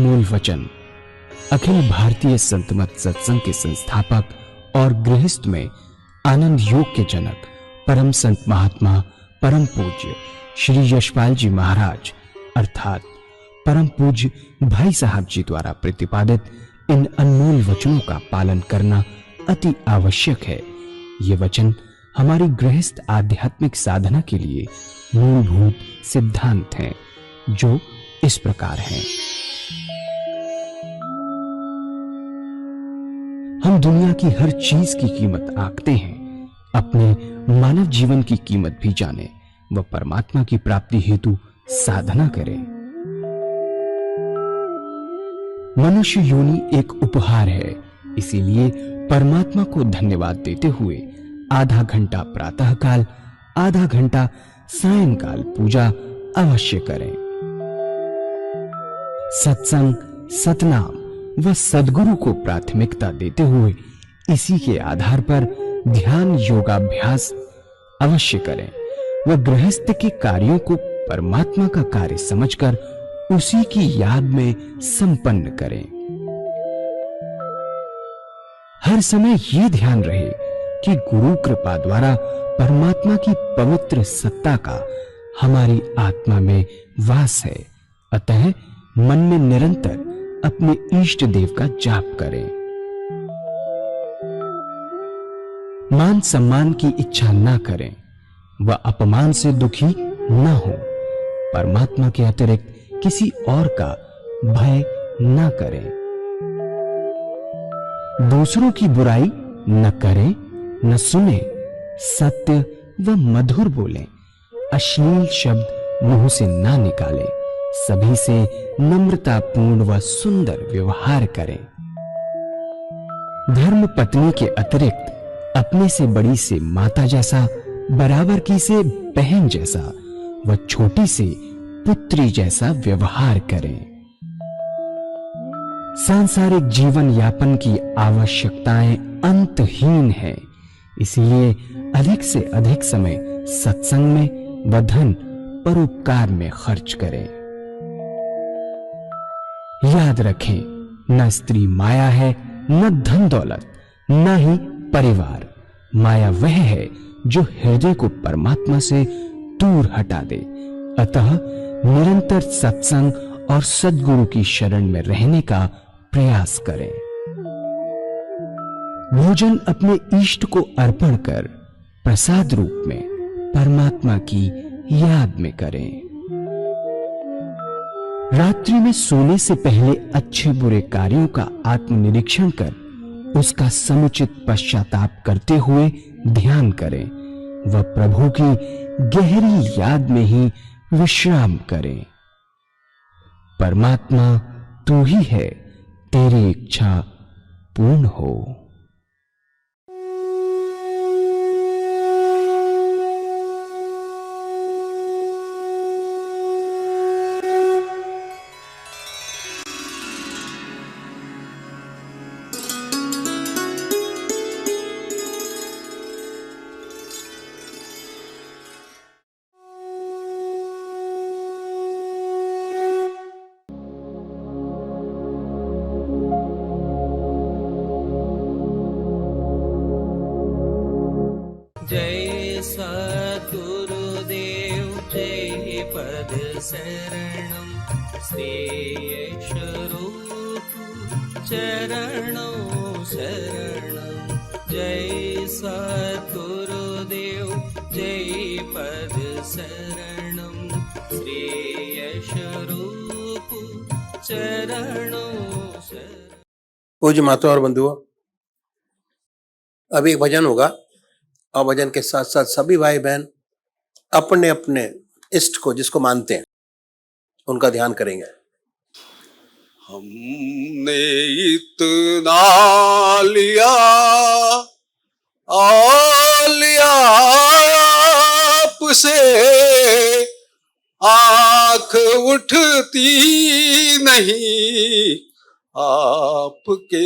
अनमोल वचन अखिल भारतीय संत मत सत्संग के संस्थापक और गृहस्थ में आनंद योग के जनक परम संत महात्मा परम पूज्य श्री यशपाल जी महाराज अर्थात परम पूज्य भाई साहब जी द्वारा प्रतिपादित इन अनमोल वचनों का पालन करना अति आवश्यक है। ये वचन हमारी गृहस्थ आध्यात्मिक साधना के लिए मूलभूत सिद्धांत हैं, जो इस प्रकार हैं। हम दुनिया की हर चीज की कीमत आंकते हैं, अपने मानव जीवन की कीमत भी जाने व परमात्मा की प्राप्ति हेतु साधना करें। मनुष्य योनि एक उपहार है, इसीलिए परमात्मा को धन्यवाद देते हुए आधा घंटा प्रातःकाल, आधा घंटा सायंकाल पूजा अवश्य करें। सत्संग, सतनाम व सद्गुरु को प्राथमिकता देते हुए इसी के आधार पर ध्यान योगाभ्यास अवश्य करें व गृहस्थ के कार्यों को परमात्मा का कार्य समझकर उसी की याद में संपन्न करें। हर समय ये ध्यान रहे कि गुरु कृपा द्वारा परमात्मा की पवित्र सत्ता का हमारी आत्मा में वास है, अतः मन में निरंतर अपने इष्ट देव का जाप करें। मान सम्मान की इच्छा ना करें व अपमान से दुखी ना हो। परमात्मा के अतिरिक्त किसी और का भय ना करें। दूसरों की बुराई न करें, न सुने, सत्य व मधुर बोलें, अश्लील शब्द मुंह से ना निकालें, सभी से नम्रतापूर्ण व सुंदर व्यवहार करें। धर्म पत्नी के अतिरिक्त अपने से बड़ी से माता जैसा, बराबर की से बहन जैसा व छोटी से पुत्री जैसा व्यवहार करें। सांसारिक जीवन यापन की आवश्यकताएं अंतहीन है, इसलिए अधिक से अधिक समय सत्संग में व धन परोपकार में खर्च करें। याद रखें, न स्त्री माया है, न धन दौलत, न ही परिवार। माया वह है जो हृदय को परमात्मा से दूर हटा दे। अतः निरंतर सत्संग और सद्गुरु की शरण में रहने का प्रयास करें। भोजन अपने इष्ट को अर्पण कर प्रसाद रूप में परमात्मा की याद में करें। रात्रि में सोने से पहले अच्छे बुरे कार्यों का आत्मनिरीक्षण कर उसका समुचित पश्चाताप करते हुए ध्यान करें व प्रभु की गहरी याद में ही विश्राम करें। परमात्मा तू ही है, तेरी इच्छा पूर्ण हो। जय सद्गुरुदेव जय पद शरणम श्रेयस्वरूप चरणों शरणम। जय सद्गुरुदेव जय पद शरणम श्रेयस्वरूप चरणों शरणम। पूज्य माता और बंधुओं, अभी एक भजन होगा और भजन के साथ साथ सभी भाई बहन अपने अपने इष्ट को जिसको मानते हैं उनका ध्यान करेंगे। हमने इतना लिया आपसे, आंख उठती नहीं आपके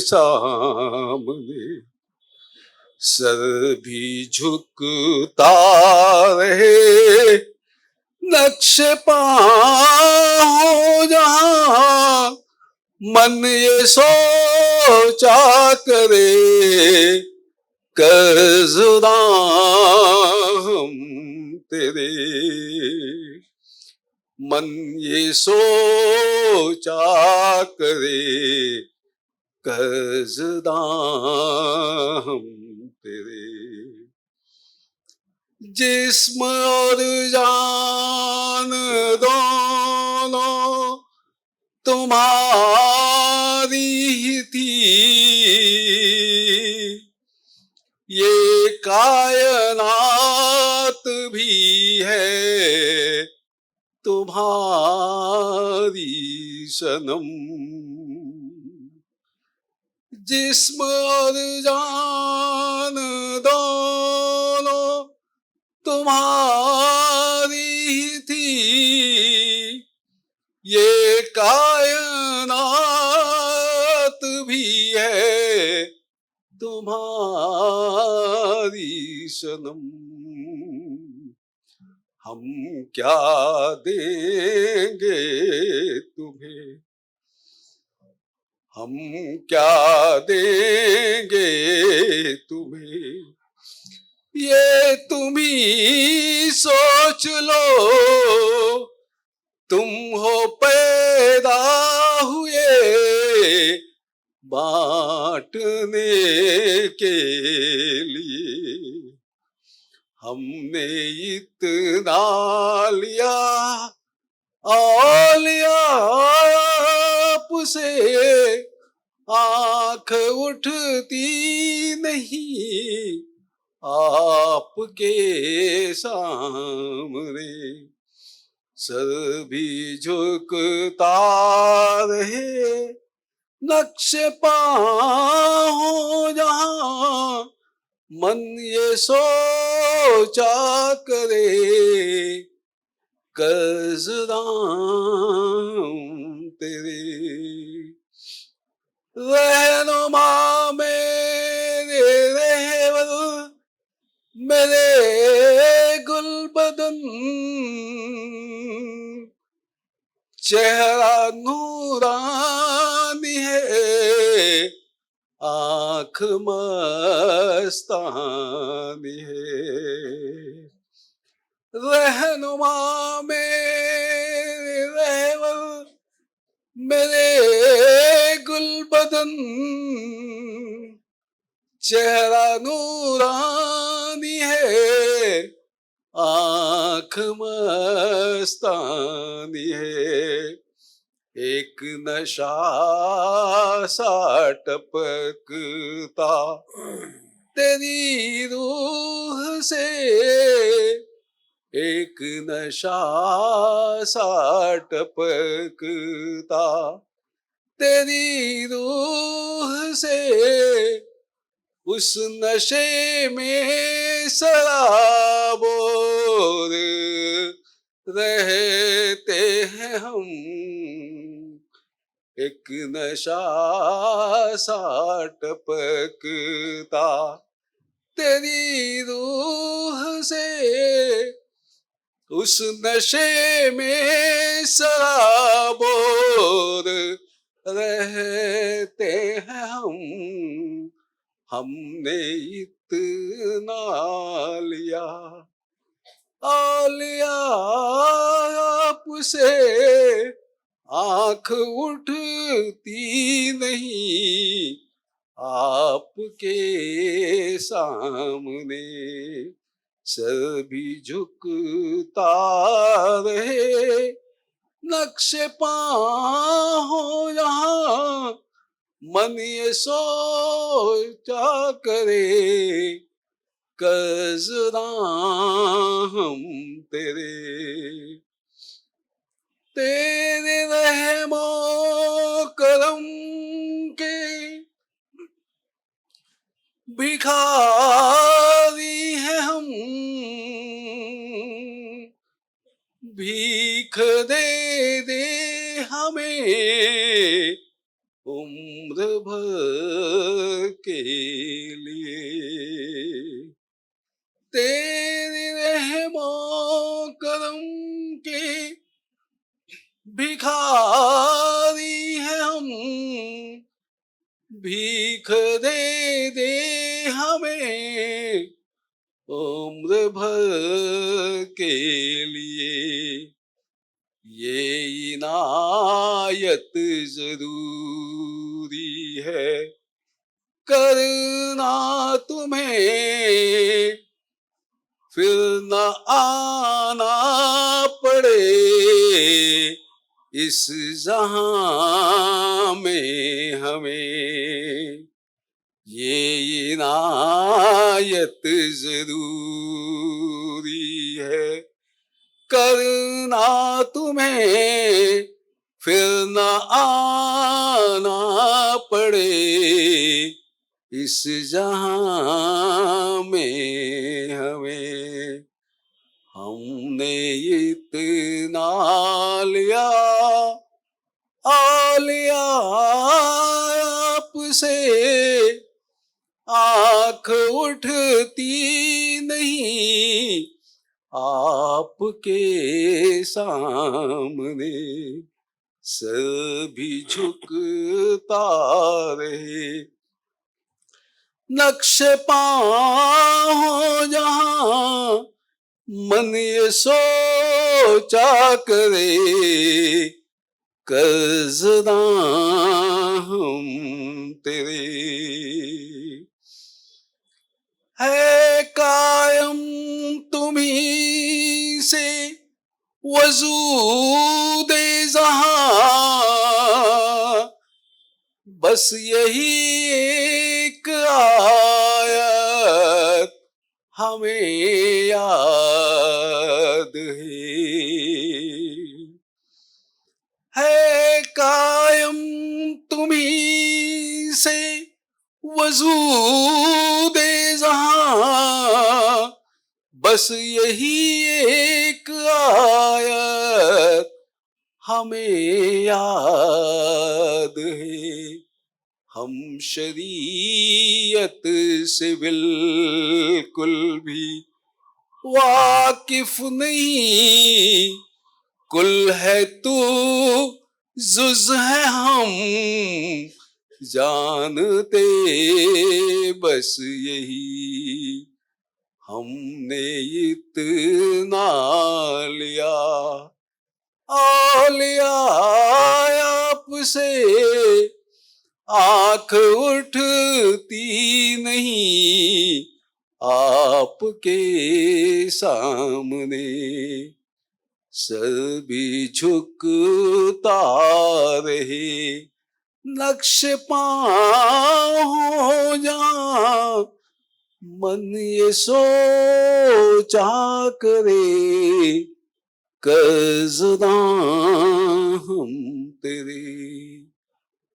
सामने, सर भी झुकता रहे, नक्श पाँव जहां मन ये सोचा करे कर्जदां हम तेरे। मन ये सोचा करे कर्जदां हम तेरे। जिस्म और जान दोनों तुम्हारी ही थी, ये कायनात भी है तुम्हारी सनम। जिस्म और जान दोनों तुम्हारी ही थी, ये कायनात भी है तुम्हारी सनम। हम क्या देंगे तुम्हें, हम क्या देंगे तुम्हें, ये तुम ही सोच लो। तुम हो पैदा हुए बांटने के लिए। हमने इतना लिया लिया आपसे, आंख उठती नहीं आपके सामने। सर भी झुकता रहे नक्श पाँव हो जहाँ, मन ये सोचा करे कर्जदां तेरे। रहनुमा मेरे रहबर, मेरे गुलबदन, चेहरा नूरानी है आँख मस्तानी है। रहनुमा मेरे रहबर, मेरे गुलबदन, चेहरा नूरानी है आँख मस्तानी है। एक नशा सा टपकता तेरी रूह से, एक नशा सा टपकता तेरी रूह से। उस नशे में सराबोर रहते हैं हम। एक नशा सा टपकता तेरी रूह से, उस नशे में सराबोर रहते हैं हम। हमने इतना लिया लिया आपसे, आंख उठती नहीं आपके सामने। सर भी झुकता रहे नक्श पाँव हो यहाँ, मन ये सोचा करे कर्जदां हम तेरे। तेरे रहमो करम के भिखारी हैं हम, भीख दे दे हमें उम्र भर के लिए। तेरे रहमो करम के भिखारी हैं हम, भीख दे दे हमें उम्र भर के लिए, ये इनायत जरूरी है करना तुम्हें, फिर न आना पड़े इस जहां में हमें, ये इनायत जरूरी है करना तुम्हें, फिर न आना पड़े इस जहां में हमें। हमने इतना लिया लिया आपसे, आँख उठती नहीं आपके सामने, सर भी झुकता रहे, नक्श पाँव हो जहाँ मन ये सोचा करे, कर्ज़दां हम तेरे, है कायम तुम्हीं से वजूदे जहां, बस यही एक आयत हमें याद है कायम तुम्हीं से वजूदे जहां, बस यही एक आयत हमें याद है। हम शरीयत से बिल्कुल भी वाकिफ नहीं, कुल है तू जुज है हम जानते बस यही, हमने इतना लिया लिया आपसे, आँख उठती नहीं आपके सामने, सर भी झुकता रहे, नक्श पाँव हो जहाँ मन ये सोचा करे, कर्ज़दां हम तेरे,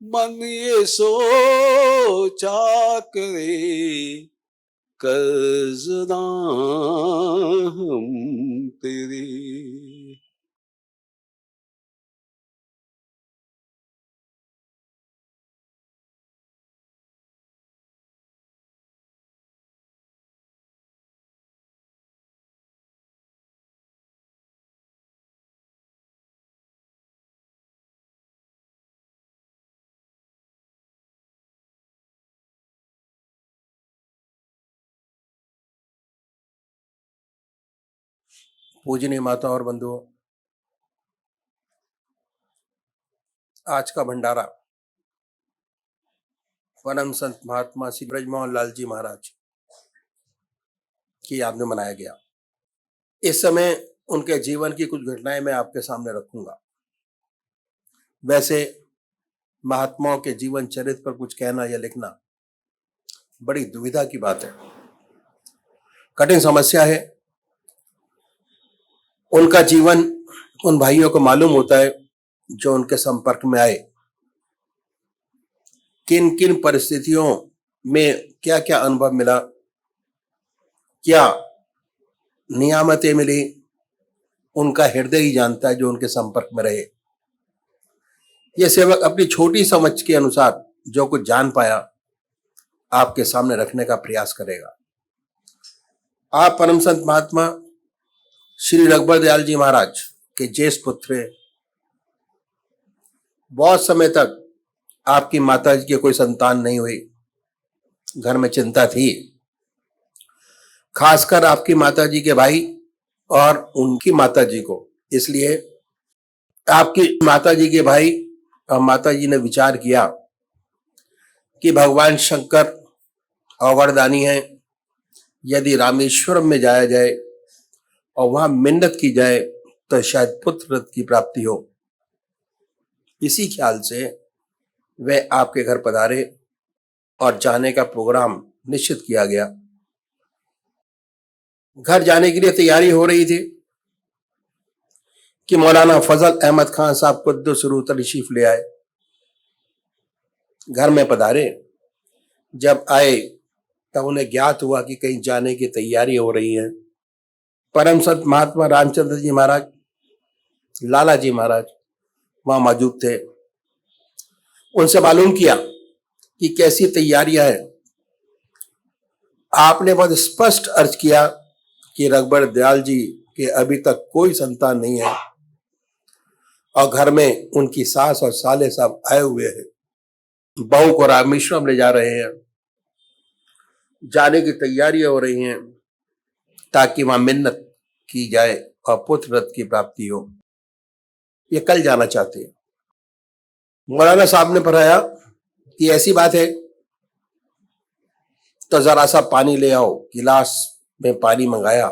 मन ये सोचा करे, कर्ज़दां हम तेरे। पूजनीय माता और बंधुओं, आज का भंडारा परम संत महात्मा श्री ब्रजमोहन लाल जी महाराज की याद में मनाया गया। इस समय उनके जीवन की कुछ घटनाएं मैं आपके सामने रखूंगा। वैसे महात्माओं के जीवन चरित्र पर कुछ कहना या लिखना बड़ी दुविधा की बात है, कठिन समस्या है। उनका जीवन उन भाइयों को मालूम होता है जो उनके संपर्क में आए, किन किन परिस्थितियों में क्या क्या अनुभव मिला, क्या नियामतें मिली, उनका हृदय ही जानता है जो उनके संपर्क में रहे। यह सेवक अपनी छोटी समझ के अनुसार जो कुछ जान पाया आपके सामने रखने का प्रयास करेगा। आप परम संत महात्मा श्री रघुबर दयाल जी महाराज के ज्येष्ठ पुत्र, बहुत समय तक आपकी माता जी की कोई संतान नहीं हुई, घर में चिंता थी, खासकर आपकी माता जी के भाई और उनकी माता जी को। इसलिए आपकी माता जी के भाई और माता जी ने विचार किया कि भगवान शंकर अवरदानी है, यदि रामेश्वरम में जाया जाए और वहां मिन्नत की जाए तो शायद पुत्र रत्न की प्राप्ति हो। इसी ख्याल से वे आपके घर पधारे और जाने का प्रोग्राम निश्चित किया गया। घर जाने के लिए तैयारी हो रही थी कि मौलाना फजल अहमद खान साहब कुद्दुस रूह तशरीफ ले आए। घर में पधारे, जब आए तब उन्हें ज्ञात हुआ कि कहीं जाने की तैयारी हो रही है। परम संत महात्मा रामचंद्र जी महाराज, लाला जी महाराज वहां मौजूद थे। उनसे मालूम किया कि कैसी तैयारियां हैं। आपने बहुत स्पष्ट अर्ज किया कि रघुबर दयाल जी के अभी तक कोई संतान नहीं है और घर में उनकी सास और साले साहब आए हुए हैं, बहू को रामेश्वरम ले जा रहे हैं, जाने की तैयारियां हो रही हैं ताकि वहां मिन्नत की जाए और पुत्र रत्न की प्राप्ति हो। ये कल जाना चाहते हैं। मौलाना साहब ने पढ़ाया कि ऐसी बात है तो जरा सा पानी ले आओ। गिलास में पानी मंगाया,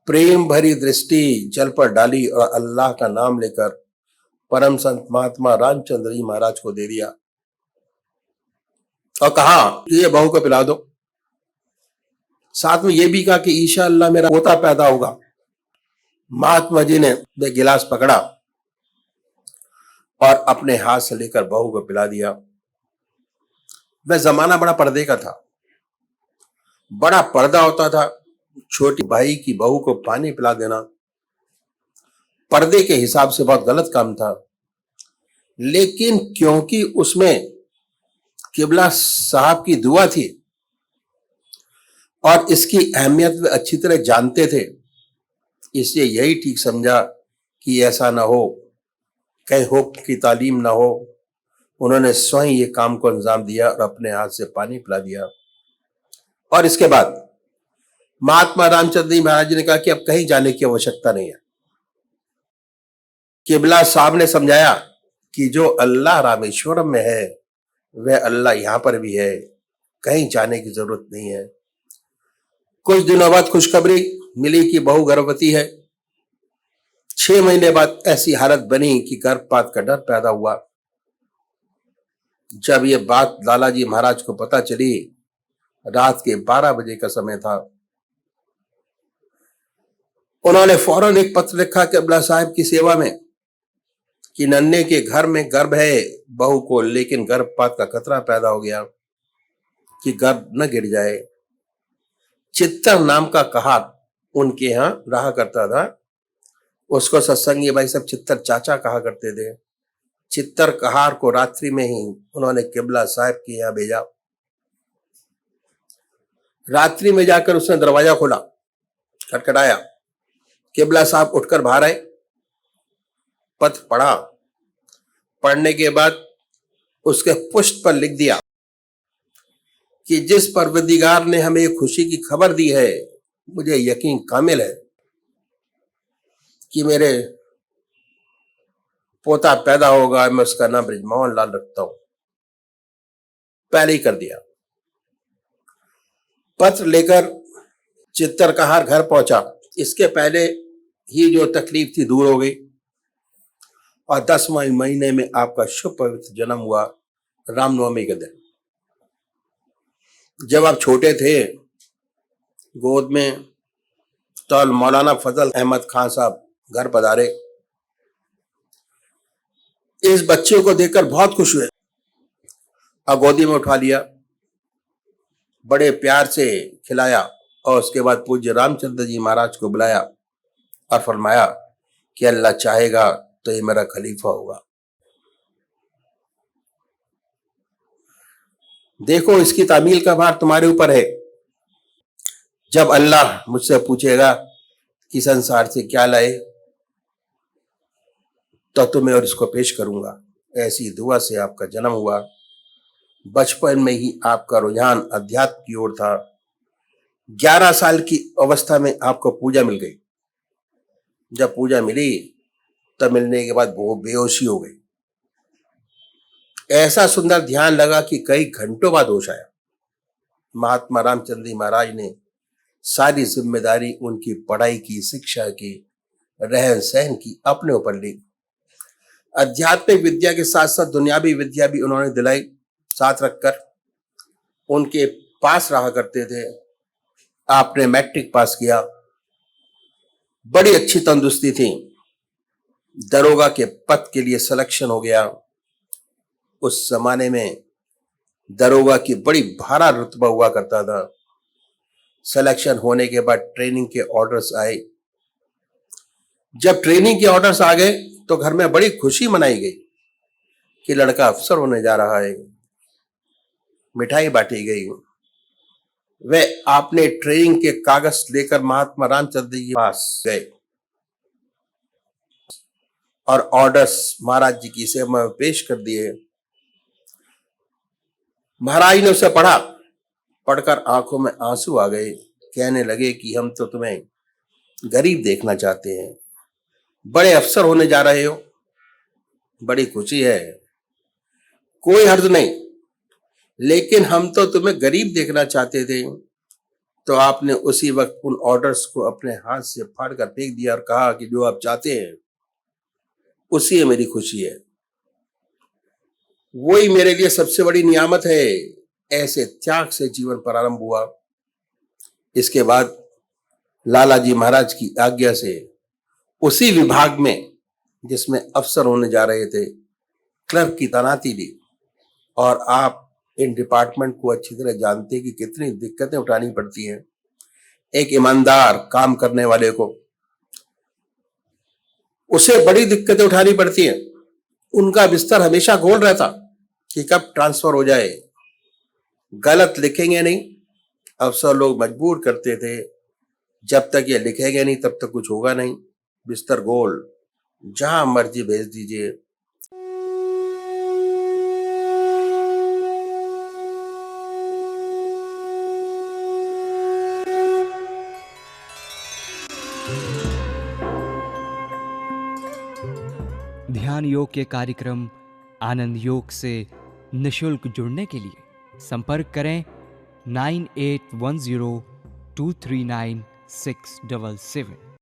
प्रेम भरी दृष्टि जल पर डाली और अल्लाह का नाम लेकर परम संत महात्मा रामचंद्र जी महाराज को दे दिया और कहा कि ये बहू को पिला दो। साथ में यह भी कहा कि इंशाअल्लाह मेरा पोता पैदा होगा। महात्मा जी ने वह गिलास पकड़ा और अपने हाथ से लेकर बहू को पिला दिया। वह जमाना बड़ा पर्दे का था, बड़ा पर्दा होता था। छोटी भाई की बहू को पानी पिला देना पर्दे के हिसाब से बहुत गलत काम था, लेकिन क्योंकि उसमें किबला साहब की दुआ थी और इसकी अहमियत वे अच्छी तरह जानते थे, इसलिए यही ठीक समझा कि ऐसा ना हो, कहीं हुक्म की तालीम ना हो। उन्होंने स्वयं ये काम को अंजाम दिया और अपने हाथ से पानी पिला दिया। और इसके बाद महात्मा रामचंद्र जी महाराज ने कहा कि अब कहीं जाने की आवश्यकता नहीं है। किबला साहब ने समझाया कि जो अल्लाह रामेश्वरम में है वह अल्लाह यहां पर भी है, कहीं जाने की जरूरत नहीं है। कुछ दिनों बाद खुशखबरी मिली कि बहू गर्भवती है। 6 महीने बाद ऐसी हालत बनी कि गर्भपात का डर पैदा हुआ। जब यह बात लाला जी महाराज को पता चली, रात के 12 बजे का समय था, उन्होंने फौरन एक पत्र लिखा किबला साहब की सेवा में कि नन्हे के घर में गर्भ है बहू को, लेकिन गर्भपात का खतरा पैदा हो गया कि गर्भ न गिर जाए। चित्तर नाम का कहार उनके यहां रहा करता था, उसको सत्संगी भाई सब चित्तर चाचा कहा करते थे। चित्तर कहार को रात्रि में ही उन्होंने किबला साहब के यहां भेजा। रात्रि में जाकर उसने दरवाजा खोला, खटखटाया। किबला साहब उठकर बाहर आए, पत्र पढ़ा। पढ़ने के बाद उसके पुष्ट पर लिख दिया कि जिस परवरदिगार ने हमें खुशी की खबर दी है, मुझे यकीन कामिल है कि मेरे पोता पैदा होगा। मैं उसका नाम ब्रिजमोहन लाल रखता हूं। पहले ही कर दिया। पत्र लेकर चित्तरकहार घर पहुंचा। इसके पहले ही जो तकलीफ थी दूर हो गई और 10वें महीने में आपका शुभ पवित्र जन्म हुआ, रामनवमी के दिन। जब आप छोटे थे, गोद में, तो मौलाना फजल अहमद खान साहब घर पधारे। इस बच्चे को देखकर बहुत खुश हुए और गोदी में उठा लिया, बड़े प्यार से खिलाया और उसके बाद पूज्य रामचंद्र जी महाराज को बुलाया और फरमाया कि अल्लाह चाहेगा तो ये मेरा खलीफा होगा। देखो, इसकी तामील का भार तुम्हारे ऊपर है। जब अल्लाह मुझसे पूछेगा कि संसार से क्या लाए, तो तुम्हें और इसको पेश करूंगा। ऐसी दुआ से आपका जन्म हुआ। बचपन में ही आपका रुझान अध्यात्म की ओर था। 11 साल की अवस्था में आपको पूजा मिल गई। जब पूजा मिली तब मिलने के बाद वो बेहोशी हो गई। ऐसा सुंदर ध्यान लगा कि कई घंटों बाद होश आया। महात्मा रामचंद्र जी महाराज ने सारी जिम्मेदारी उनकी पढ़ाई की, शिक्षा की, रहन सहन की अपने ऊपर ली। आध्यात्मिक विद्या के साथ साथ दुनियावी विद्या भी उन्होंने दिलाई। साथ रखकर उनके पास रहा करते थे। आपने मैट्रिक पास किया, बड़ी अच्छी तंदुरुस्ती थी। दरोगा के पद के लिए सिलेक्शन हो गया। उस जमाने में दरोगा की बड़ी भारा रुतबा हुआ करता था। सिलेक्शन होने के बाद ट्रेनिंग के ऑर्डर्स आए। जब ट्रेनिंग के ऑर्डर्स आ गए तो घर में बड़ी खुशी मनाई गई कि लड़का अफसर होने जा रहा है। मिठाई बांटी गई। वे आपने ट्रेनिंग के कागज लेकर महात्मा रामचंद्र जी के पास गए और ऑर्डर्स महाराज जी की सेवा में पेश कर दिए। महाराज ने उसे पढ़ा। पढ़कर आंखों में आंसू आ गए। कहने लगे कि हम तो तुम्हें गरीब देखना चाहते हैं, बड़े अफसर होने जा रहे हो, बड़ी खुशी है, कोई हर्ज नहीं, लेकिन हम तो तुम्हें गरीब देखना चाहते थे। तो आपने उसी वक्त उन ऑर्डर्स को अपने हाथ से फाड़ कर फेंक दिया और कहा कि जो आप चाहते हैं उसी में मेरी खुशी है, वही मेरे लिए सबसे बड़ी नियामत है। ऐसे त्याग से जीवन प्रारंभ हुआ। इसके बाद लाला जी महाराज की आज्ञा से उसी विभाग में जिसमें अफसर होने जा रहे थे, क्लर्क की तैनाती ली। और आप इन डिपार्टमेंट को अच्छी तरह जानते कि कितनी दिक्कतें उठानी पड़ती हैं। एक ईमानदार काम करने वाले को उसे बड़ी दिक्कतें उठानी पड़ती हैं। उनका बिस्तर हमेशा गोल रहता कि कब ट्रांसफर हो जाए। गलत लिखेंगे नहीं, अफसर लोग मजबूर करते थे, जब तक ये लिखेंगे नहीं तब तक कुछ होगा नहीं। बिस्तर गोल, जहां मर्जी भेज दीजिए। ध्यान योग के कार्यक्रम आनंद योग से निशुल्क जुड़ने के लिए संपर्क करें 9810239677।